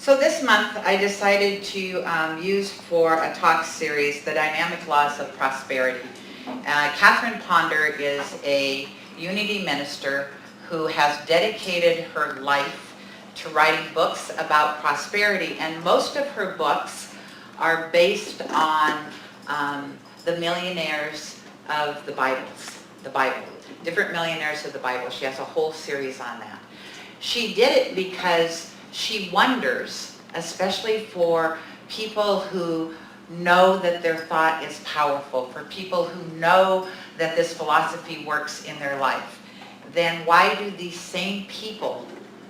So this month I decided to use for a talk series the dynamic laws of prosperity. Catherine Ponder is a Unity minister who has dedicated her life to writing books about prosperity, and most of her books are based on the millionaires of the Bible, different millionaires of the Bible. She has a whole series on that. She did it because she wonders, especially for people who know that their thought is powerful, for people who know that this philosophy works in their life, then why do these same people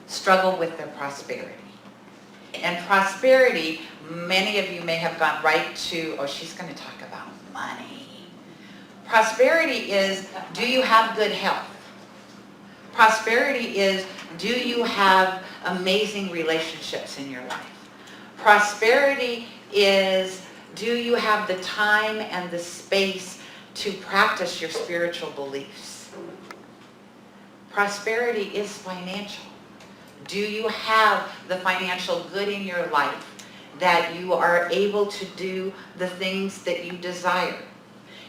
struggle with their prosperity? And prosperity, many of you may have gone right to, oh, she's going to talk about money. Prosperity is, do you have good health? Prosperity is, do you have amazing relationships in your life? Prosperity is, do you have the time and the space to practice your spiritual beliefs? Prosperity is financial. Do you have the financial good in your life that you are able to do the things that you desire?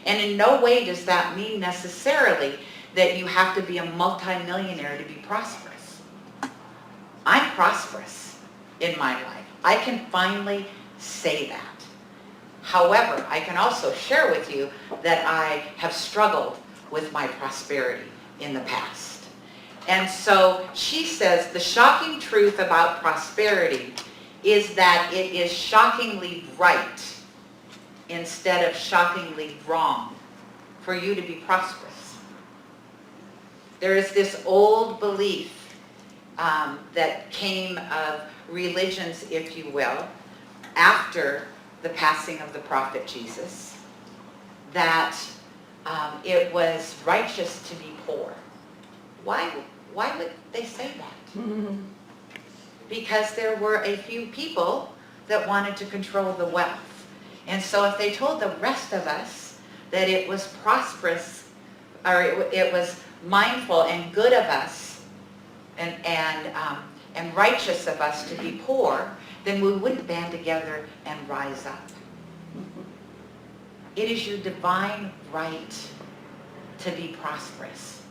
And in no way does that mean necessarily that you have to be a multimillionaire to be prosperous. I'm prosperous in my life. I can finally say that. However, I can also share with you that I have struggled with my prosperity in the past. And so she says the shocking truth about prosperity is that it is shockingly right instead of shockingly wrong for you to be prosperous. There is this old belief that came of religions, if you will, after the passing of the prophet Jesus, that it was righteous to be poor. Why would they say that? Because there were a few people that wanted to control the wealth. And so if they told the rest of us that it was prosperous, or it was mindful and good of us and righteous of us to be poor, then we wouldn't band together and rise up. It is your divine right to be prosperous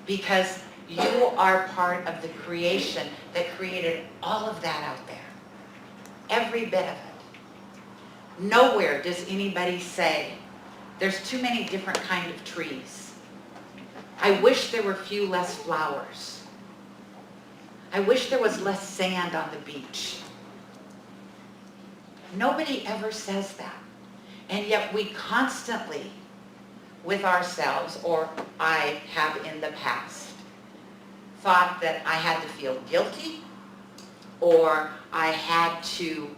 because you are part of the creation that created all of that out there. Every bit of it. Nowhere does anybody say, there's too many different kind of trees. I wish there were few less flowers. I wish there was less sand on the beach. Nobody ever says that. And yet we constantly, with ourselves, or I have in the past, thought that I had to feel guilty, or I had to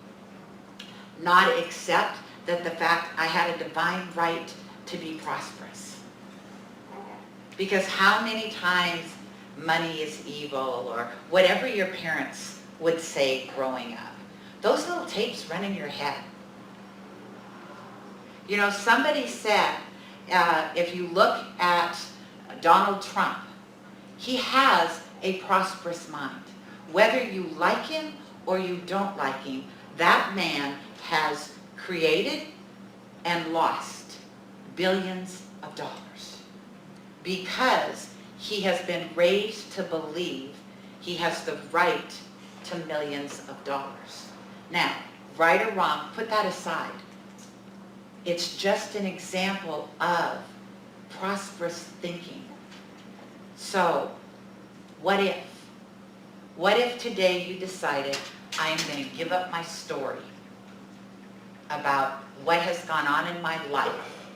not accept that the fact I had a divine right to be prosperous. Because how many times money is evil, or whatever your parents would say growing up, those little tapes run in your head. You know, somebody said, if you look at Donald Trump, he has a prosperous mind. Whether you like him or you don't like him, that man has created and lost billions of dollars because he has been raised to believe he has the right to millions of dollars. Now, right or wrong, put that aside. It's just an example of prosperous thinking. So, what if? What if today you decided, I am going to give up my story about what has gone on in my life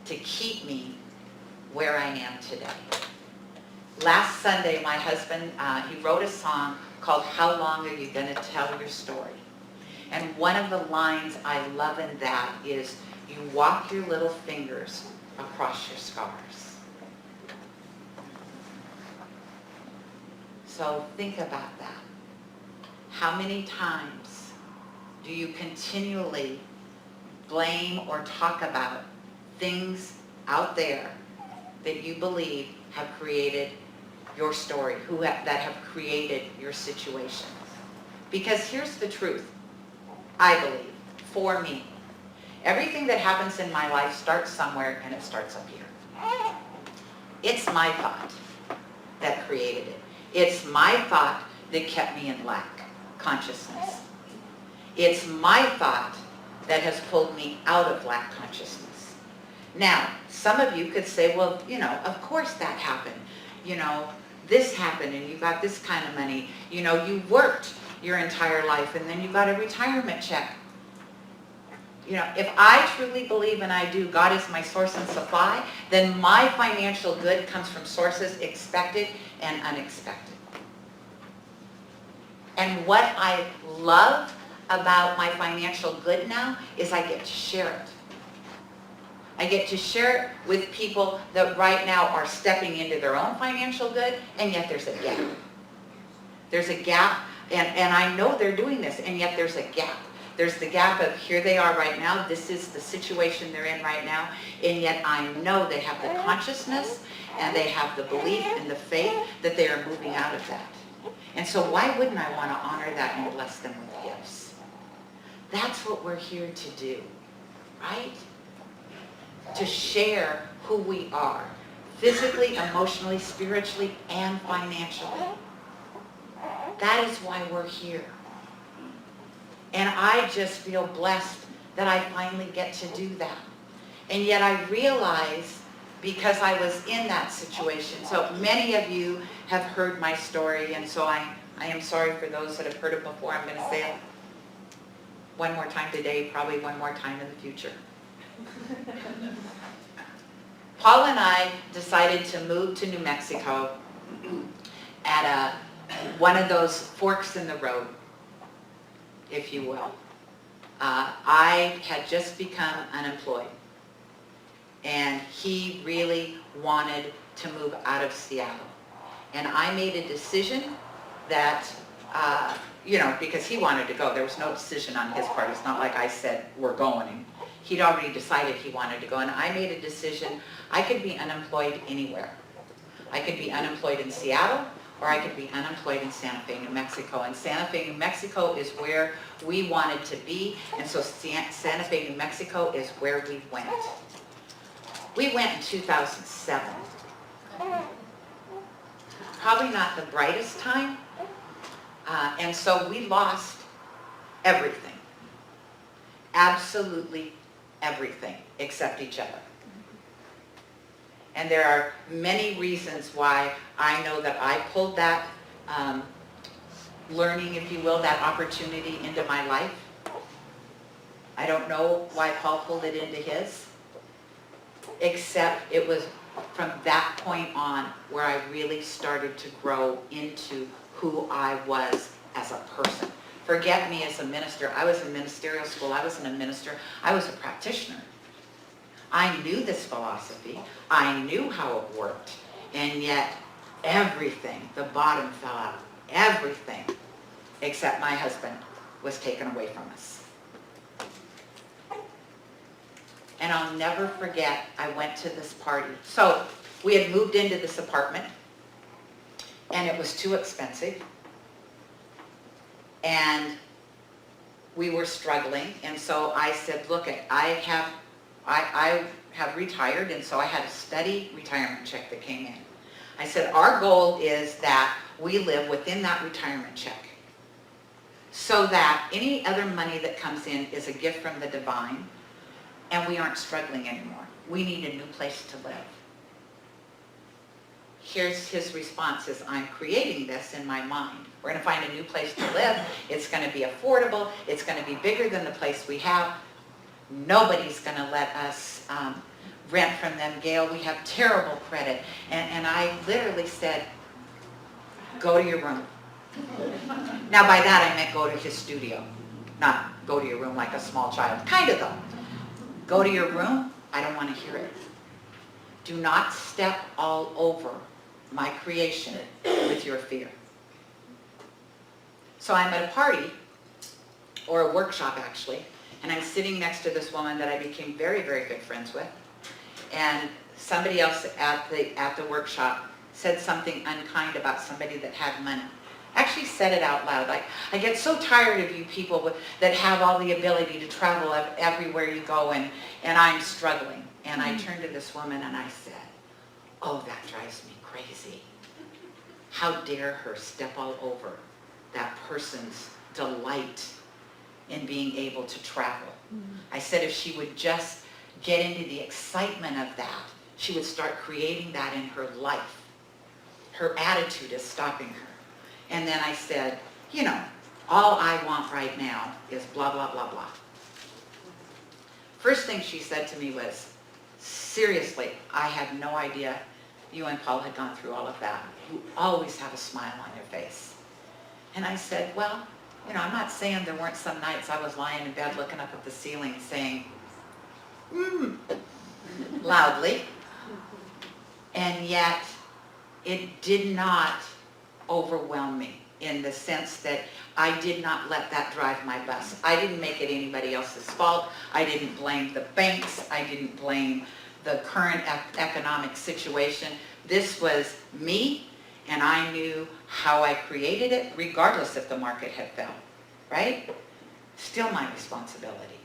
to keep me where I am today? Last Sunday, my husband, he wrote a song called How Long Are You Going to Tell Your Story? And one of the lines I love in that is, you walk your little fingers across your scars. So think about that. How many times do you continually blame or talk about things out there that you believe have created your story, that have created your situation? Because here's the truth, I believe, for me. Everything that happens in my life starts somewhere, and it starts up here. It's my thought that created it. It's my thought that kept me in lack consciousness. It's my thought that has pulled me out of lack consciousness. Now, some of you could say, well, you know, of course that happened. You know, this happened and you got this kind of money. You know, you worked your entire life and then you got a retirement check. You know, if I truly believe, and I do, God is my source and supply, then my financial good comes from sources expected and unexpected. And what I love about my financial good now is I get to share it. I get to share it with people that right now are stepping into their own financial good, and yet there's a gap. There's a gap, and I know they're doing this, and yet there's a gap. There's the gap of here they are right now, this is the situation they're in right now, and yet I know they have the consciousness and they have the belief and the faith that they are moving out of that. And so why wouldn't I want to honor that and bless them with gifts? That's what we're here to do, right? To share who we are, physically, emotionally, spiritually, and financially. That is why we're here. And I just feel blessed that I finally get to do that. And yet I realize, because I was in that situation, so many of you have heard my story, and so I am sorry for those that have heard it before. I'm going to say it one more time today, probably one more time in the future. Paul and I decided to move to New Mexico at one of those forks in the road, if you will. I had just become unemployed, and he really wanted to move out of Seattle. And I made a decision that, you know, because he wanted to go. There was no decision on his part. It's not like I said, we're going. He'd already decided he wanted to go, and I made a decision. I could be unemployed anywhere. I could be unemployed in Seattle, or I could be unemployed in Santa Fe, New Mexico. And Santa Fe, New Mexico is where we wanted to be, and so Santa Fe, New Mexico is where we went. We went in 2007. Probably not the brightest time, and so we lost everything. Absolutely everything except each other. And there are many reasons why I know that I pulled that learning, if you will, that opportunity into my life. I don't know why Paul pulled it into his, except it was from that point on where I really started to grow into who I was as a person. Forget me as a minister. I was in ministerial school. I wasn't a minister. I was a practitioner. I knew this philosophy. I knew how it worked. And yet everything, the bottom fell out. Everything except my husband was taken away from us. And I'll never forget, I went to this party. So we had moved into this apartment, and it was too expensive. And we were struggling, and so I said, look, I have retired, and so I had a steady retirement check that came in. I said, our goal is that we live within that retirement check, so that any other money that comes in is a gift from the divine, and we aren't struggling anymore. We need a new place to live. Here's his response, is I'm creating this in my mind. We're going to find a new place to live. It's going to be affordable. It's going to be bigger than the place we have. Nobody's going to let us rent from them, Gayle. We have terrible credit. And I literally said, go to your room. Now by that I meant go to his studio, not go to your room like a small child. Kind of though. Go to your room. I don't want to hear it. Do not step all over my creation with your fear. So I'm at a party, or a workshop actually, and I'm sitting next to this woman that I became very, very good friends with. And somebody else at the workshop said something unkind about somebody that had money. Actually said it out loud. Like, I get so tired of you people that have all the ability to travel everywhere you go, and I'm struggling. And I turned to this woman and I said, oh, that drives me crazy. How dare her step all over that person's delight in being able to travel. I said if she would just get into the excitement of that, she would start creating that in her life. Her attitude is stopping her. And then I said, you know, all I want right now is blah, blah, blah, blah. First thing she said to me was, seriously, I had no idea you and Paul had gone through all of that. You always have a smile on your face. And I said, well, you know, I'm not saying there weren't some nights I was lying in bed looking up at the ceiling saying, loudly. And yet, it did not overwhelm me in the sense that I did not let that drive my bus. I didn't make it anybody else's fault. I didn't blame the banks. I didn't blame the current economic situation. This was me, and I knew how I created it, regardless if the market had fell, right? Still my responsibility.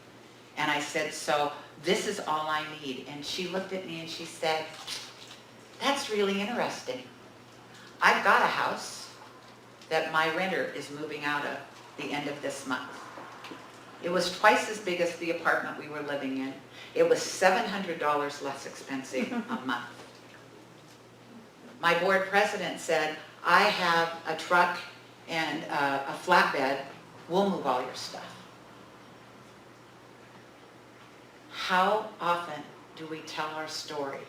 And I said, so this is all I need. And she looked at me and she said, that's really interesting. I've got a house that my renter is moving out of the end of this month. It was twice as big as the apartment we were living in. It was $700 less expensive a month. My board president said, I have a truck and a flatbed. We'll move all your stuff. How often do we tell our story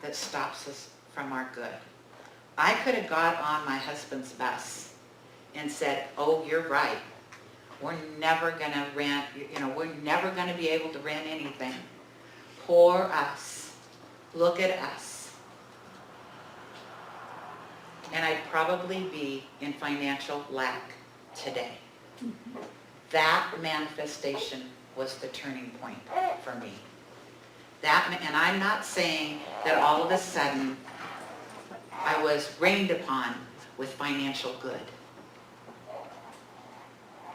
that stops us from our good? I could have got on my husband's bus and said, oh, you're right. We're never going to rent, you know, we're never going to be able to rent anything. Poor us. Look at us. And I'd probably be in financial lack today. That manifestation was the turning point for me. And I'm not saying that all of a sudden I was rained upon with financial good.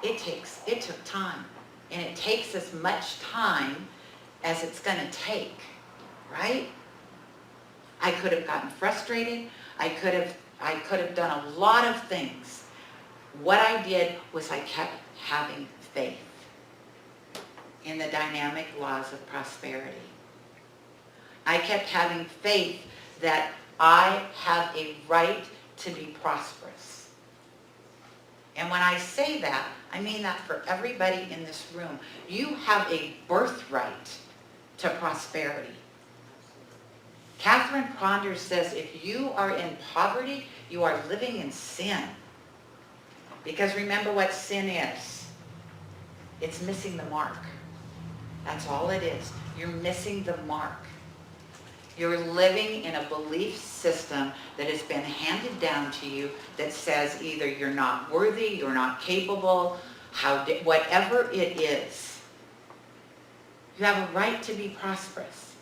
It took time, and it takes as much time as it's going to take, right? I could have gotten frustrated. I could have done a lot of things. What I did was I kept having faith in the dynamic laws of prosperity. I kept having faith that I have a right to be prosperous. And when I say that, I mean that for everybody in this room. You have a birthright to prosperity. Catherine Ponder says if you are in poverty, you are living in sin. Because remember what sin is. It's missing the mark. That's all it is. You're missing the mark. You're living in a belief system that has been handed down to you that says either you're not worthy, you're not capable, whatever it is. You have a right to be prosperous.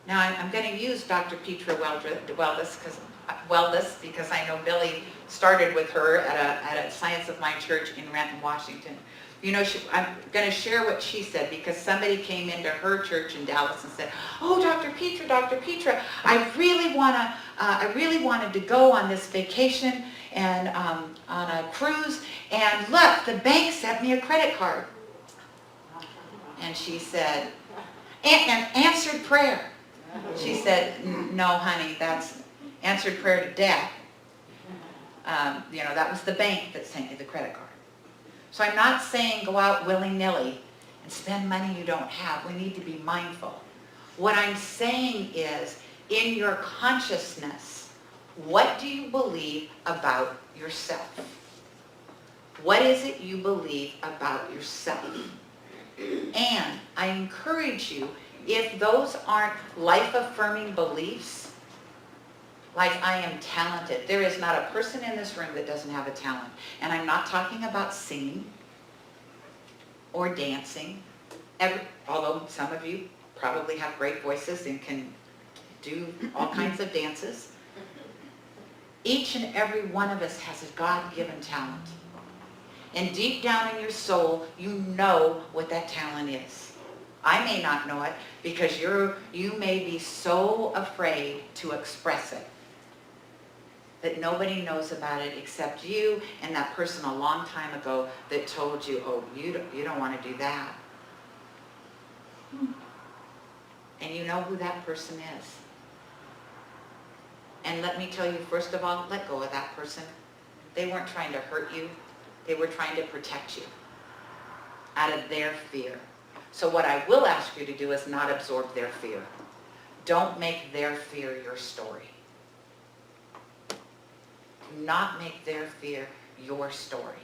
Now, I'm going to use Dr. Petra Weldes because I know Billy started with her at a Science of Mind church in Renton, Washington. You know, I'm going to share what she said because somebody came into her church in Dallas and said, "Oh, Dr. Petra, I really wanted to go on this vacation and on a cruise, and look, the bank sent me a credit card." And she said, "And answered prayer." She said, "No, honey, that's answered prayer to death. That was the bank that sent you the credit card." So I'm not saying go out willy-nilly and spend money you don't have. We need to be mindful. What I'm saying is, in your consciousness, what do you believe about yourself? What is it you believe about yourself? And I encourage you, if those aren't life-affirming beliefs, like I am talented. There is not a person in this room that doesn't have a talent. And I'm not talking about singing or dancing, although some of you probably have great voices and can do all kinds of dances. Each and every one of us has a God-given talent. And deep down in your soul, you know what that talent is. I may not know it because you may be so afraid to express it that nobody knows about it except you and that person a long time ago that told you, oh, you don't want to do that. And you know who that person is. And let me tell you, first of all, let go of that person. They weren't trying to hurt you. They were trying to protect you out of their fear. So what I will ask you to do is not absorb their fear. Don't make their fear your story. Do not make their fear your story.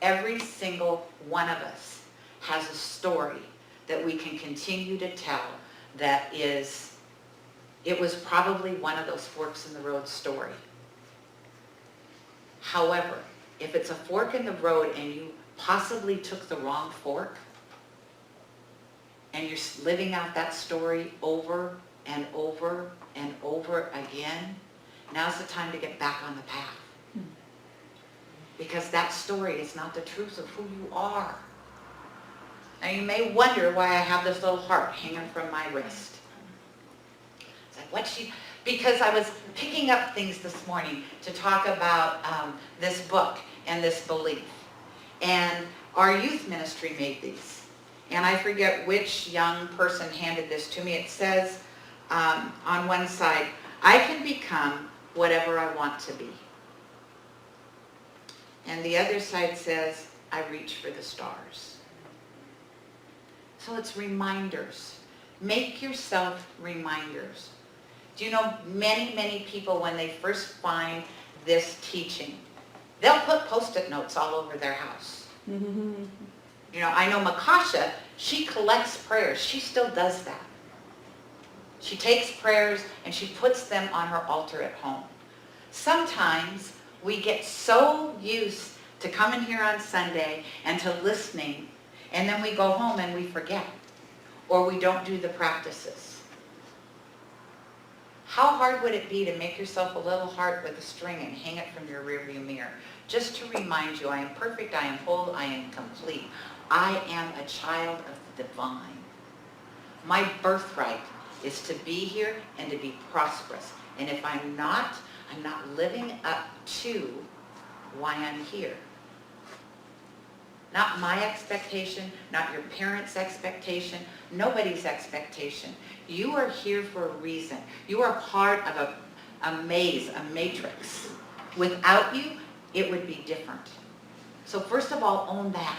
Every single one of us has a story that we can continue to tell that is, it was probably one of those forks in the road story. However, if it's a fork in the road and you possibly took the wrong fork, and you're living out that story over and over and over again, now's the time to get back on the path. Because that story is not the truth of who you are. Now you may wonder why I have this little heart hanging from my wrist. It's like, because I was picking up things this morning to talk about this book and this belief. And our youth ministry made these. And I forget which young person handed this to me. It says on one side, I can become whatever I want to be. And the other side says, I reach for the stars. So it's reminders. Make yourself reminders. Do you know many, many people, when they first find this teaching, they'll put Post-it notes all over their house. You know, I know Makasha, she collects prayers. She still does that. She takes prayers and she puts them on her altar at home. Sometimes we get so used to coming here on Sunday and to listening, and then we go home and we forget, or we don't do the practices. How hard would it be to make yourself a little heart with a string and hang it from your rearview mirror, just to remind you, I am perfect, I am whole, I am complete. I am a child of the divine. My birthright is to be here and to be prosperous. And if I'm not living up to why I'm here. Not my expectation, not your parents' expectation, nobody's expectation. You are here for a reason. You are part of a maze, a matrix. Without you, it would be different. So first of all, own that.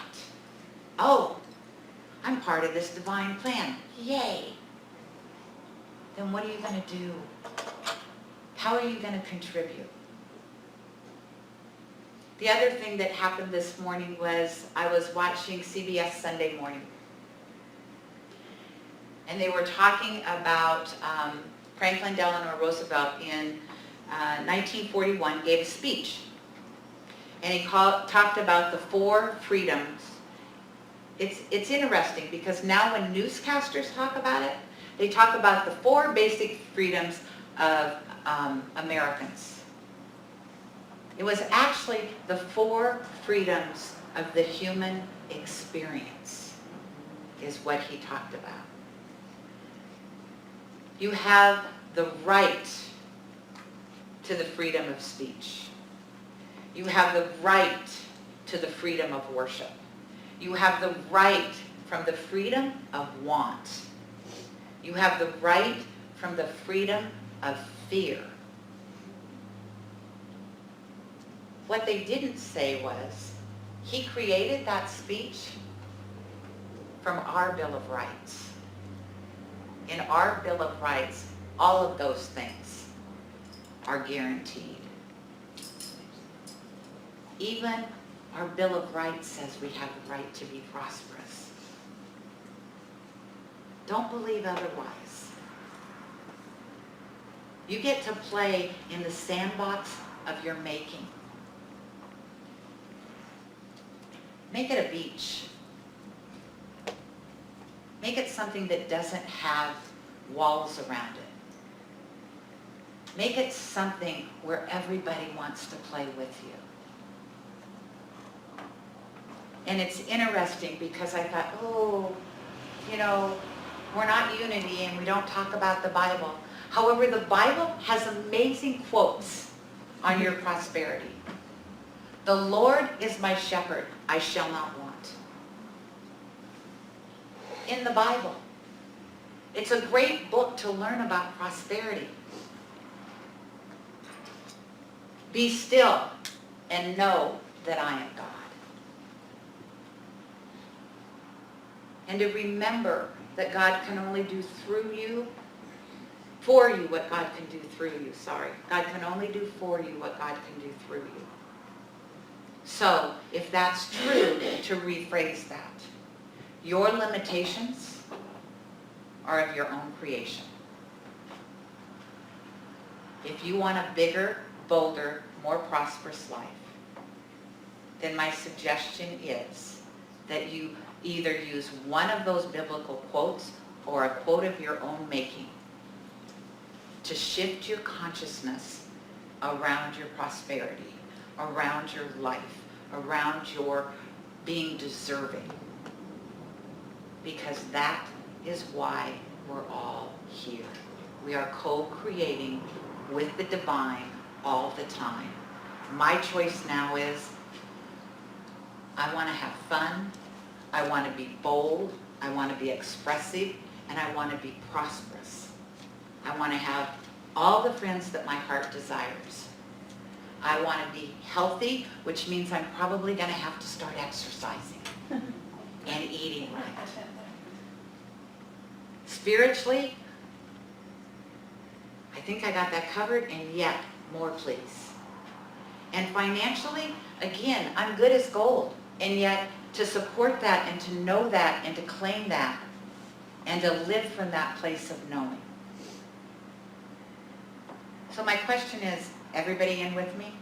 Oh, I'm part of this divine plan. Yay. Then what are you going to do? How are you going to contribute? The other thing that happened this morning was I was watching CBS Sunday Morning. And they were talking about Franklin Delano Roosevelt in 1941 gave a speech. And he talked about the 4 freedoms. It's interesting because now when newscasters talk about it, they talk about the 4 basic freedoms of Americans. It was actually the 4 freedoms of the human experience is what he talked about. You have the right to the freedom of speech. You have the right to the freedom of worship. You have the right from the freedom of want. You have the right from the freedom of fear. What they didn't say was, he created that speech from our Bill of Rights. In our Bill of Rights, all of those things are guaranteed. Even our Bill of Rights says we have the right to be prosperous. Don't believe otherwise. You get to play in the sandbox of your making. Make it a beach. Make it something that doesn't have walls around it. Make it something where everybody wants to play with you. And it's interesting because I thought, oh, you know, we're not unity and we don't talk about the Bible. However, the Bible has amazing quotes on your prosperity. The Lord is my shepherd, I shall not want. In the Bible. It's a great book to learn about prosperity. Be still and know that I am God. And to remember that God can only do through you, for you what God can do through you, sorry. God can only do for you what God can do through you. So, if that's true, to rephrase that, your limitations are of your own creation. If you want a bigger, bolder, more prosperous life, then my suggestion is that you either use one of those biblical quotes or a quote of your own making to shift your consciousness around your prosperity, around your life, around your being deserving. Because that is why we're all here. We are co-creating with the divine all the time. My choice now is I want to have fun, I want to be bold, I want to be expressive, and I want to be prosperous. I want to have all the friends that my heart desires. I want to be healthy, which means I'm probably going to have to start exercising and eating right. Spiritually, I think I got that covered, and yet more, please. And financially, again, I'm good as gold, and yet to support that and to know that and to claim that and to live from that place of knowing. So my question is, everybody in with me?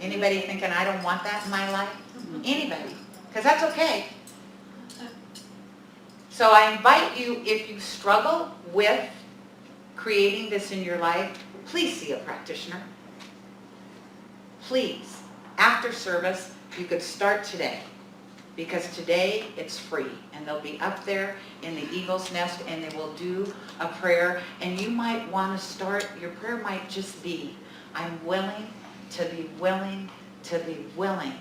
Anybody thinking I don't want that in my life? Anybody? Because that's okay. So I invite you, if you struggle with creating this in your life, please see a practitioner. Please. After service, you could start today. Because today it's free. And they'll be up there in the eagle's nest and they will do a prayer. And you might want to start, your prayer might just be, I'm willing to be willing to be willing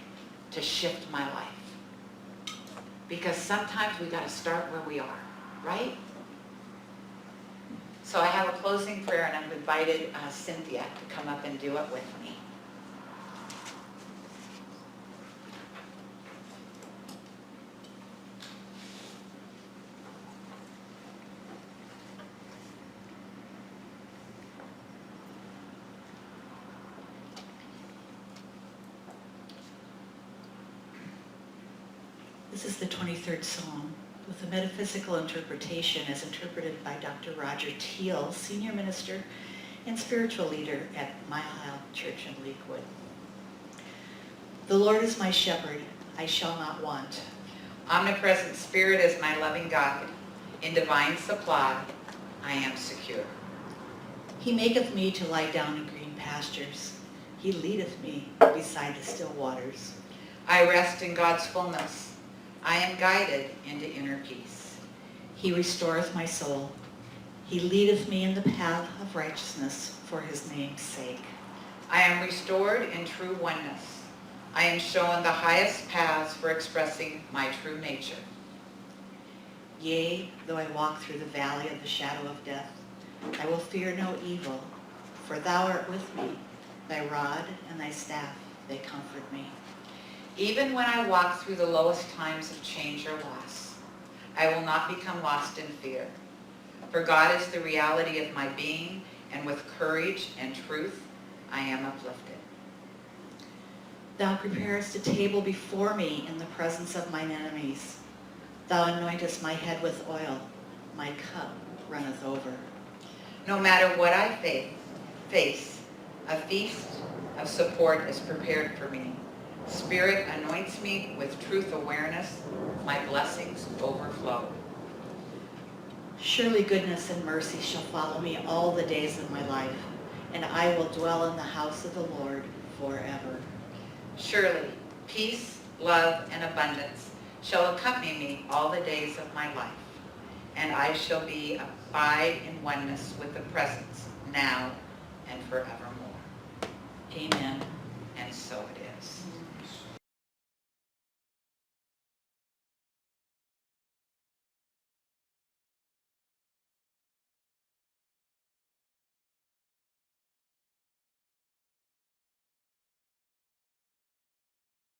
to shift my life. Because sometimes we got to start where we are, right? So I have a closing prayer, and I've invited Cynthia to come up and do it with me. This is the 23rd Psalm, with a metaphysical interpretation as interpreted by Dr. Roger Teal, Senior Minister and Spiritual Leader at Mile Hill Church in Lakewood. The Lord is my shepherd, I shall not want. Omnipresent Spirit is my loving guide. In divine supply, I am secure. He maketh me to lie down in green pastures. He leadeth me beside the still waters. I rest in God's fullness. I am guided into inner peace. He restoreth my soul. He leadeth me in the path of righteousness for his name's sake. I am restored in true oneness. I am shown the highest paths for expressing my true nature. Yea, though I walk through the valley of the shadow of death, I will fear no evil, for thou art with me. Thy rod and thy staff, they comfort me. Even when I walk through the lowest times of change or loss, I will not become lost in fear. For God is the reality of my being, and with courage and truth, I am uplifted. Thou preparest a table before me in the presence of mine enemies. Thou anointest my head with oil. My cup runneth over. No matter what I face, a feast of support is prepared for me. Spirit anoints me with truth awareness. My blessings overflow. Surely goodness and mercy shall follow me all the days of my life, and I will dwell in the house of the Lord forever. Surely, peace, love, and abundance shall accompany me all the days of my life, and I shall abide in oneness with the presence now and forevermore. Amen. And so it is.